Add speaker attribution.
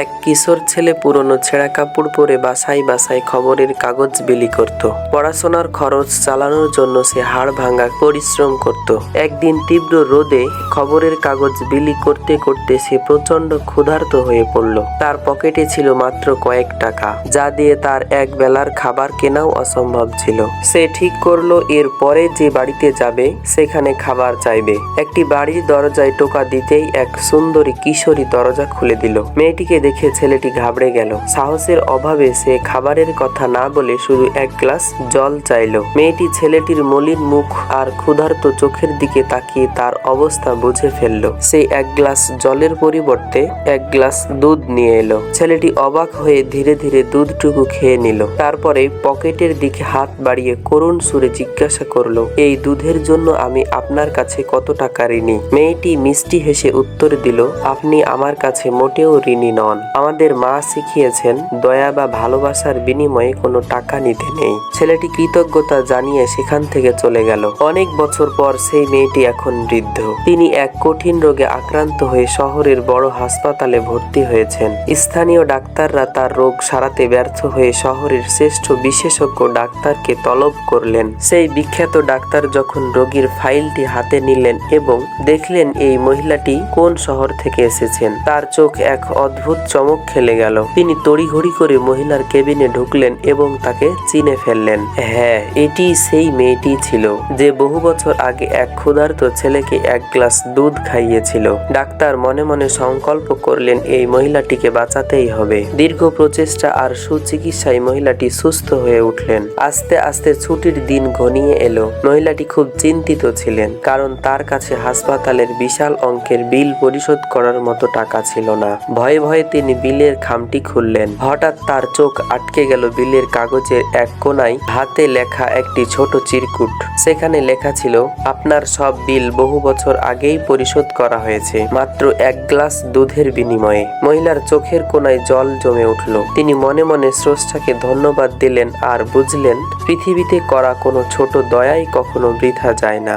Speaker 1: এক কিশোর ছেলে পুরনো ছেঁড়া কাপড় পরে বাসায় বাসায় খবরের কাগজ বিলি করত। পড়াশোনার খরচ চালানোর জন্য সে হাড় ভাঙা পরিশ্রম করত। একদিন তীব্র রোদে খবরের কাগজ বিলি করতে করতে সে প্রচন্ড ক্ষুধার্ত হয়ে পড়ল। তার পকেটে ছিল মাত্র কয়েক টাকা, যা দিয়ে তার এক বেলার খাবার কেনাও অসম্ভব ছিল। সে ঠিক করলো এর পরে যে বাড়িতে যাবে সেখানে খাবার চাইবে। একটি বাড়ির দরজায় টোকা দিতেই এক সুন্দরী কিশোরী দরজা খুলে দিল। মেয়েটিকে দেখে ছেলেটি ঘাবড়ে গেল। সাহসের অভাবে সে খাবারের কথা না বলে শুধু এক গ্লাস জল চাইল। মেয়েটি ছেলেটির মলিন মুখ আর ক্ষুধার্ত চোখের দিকে তাকিয়ে তার অবস্থা বুঝে ফেলল। সে এক গ্লাস জলের পরিবর্তে এক গ্লাস দুধ নিয়ে এলো। ছেলেটি অবাক হয়ে ধীরে ধীরে দুধটুকু খেয়ে নিল। তারপরে পকেটের দিকে হাত বাড়িয়ে করুণ সুরে জিজ্ঞাসা করলো, এই দুধের জন্য আমি আপনার কাছে কত টাকা ঋণী? মেয়েটি মিষ্টি হেসে উত্তর দিল, আপনি আমার কাছে মোটেও ঋণী নন। আমাদের মা শিখিয়েছেন দয়া বা ভালোবাসার বিনিময়ে কোনো টাকা নিতে নেই। ছেলেটি কৃতজ্ঞতা জানিয়ে সেখান থেকে চলে গেল। অনেক বছর পর সেই মেয়েটি এখন বৃদ্ধ। তিনি এক কঠিন রোগে আক্রান্ত হয়ে শহরের বড় হাসপাতালে ভর্তি হয়েছেন। স্থানীয় ডাক্তাররা তার রোগ সারাতে ব্যর্থ হয়ে শহরের শ্রেষ্ঠ বিশেষজ্ঞ ডাক্তারকে তলব করলেন। সেই বিখ্যাত ডাক্তার যখন রোগীর ফাইলটি হাতে নিলেন এবং দেখলেন এই মহিলাটি কোন শহর থেকে এসেছেন, তার চোখ এক অদ্ভুত চমক খেলে গেল। তিনি তড়িঘড়ি করে মহিলার কেবিনে ঢুকলেন এবং তাকে চিনে ফেললেন। হ্যাঁ, এটি সেই মেয়েটি ছিল যে বহু বছর আগে এক ক্ষুধার্ত ছেলেকে এক গ্লাস দুধ খাইয়েছিল। ডাক্তার মনে মনে সংকল্প করলেন এই মহিলাটিকে বাঁচাতেই হবে। দীর্ঘ প্রচেষ্টা আর সুচিকিৎসায় মহিলাটি সুস্থ হয়ে উঠলেন। আস্তে আস্তে ছুটির দিন ঘনিয়ে এলো। মহিলাটি খুব চিন্তিত ছিলেন, কারণ তার কাছে হাসপাতালের বিশাল অঙ্কের বিল পরিশোধ করার মতো টাকা ছিল না। ভয়ে ভয়ে তিনি বিলের খামটি খুললেন। হঠাৎ তার চোখ আটকে গেল বিলের কাগজের এক কোনায় হাতে লেখা একটি ছোট চিরকুট। সেখানে লেখা ছিল, আপনার সব বিল বহু বছর আগেই পরিশোধ করা হয়েছে, মাত্র এক গ্লাস দুধের বিনিময়ে। মহিলার চোখের কোনায় জল জমে উঠল। তিনি মনে মনে স্রষ্টাকে ধন্যবাদ দিলেন আর বুঝলেন পৃথিবীতে করা কোনো ছোট দয়াই কখনো বৃথা যায় না।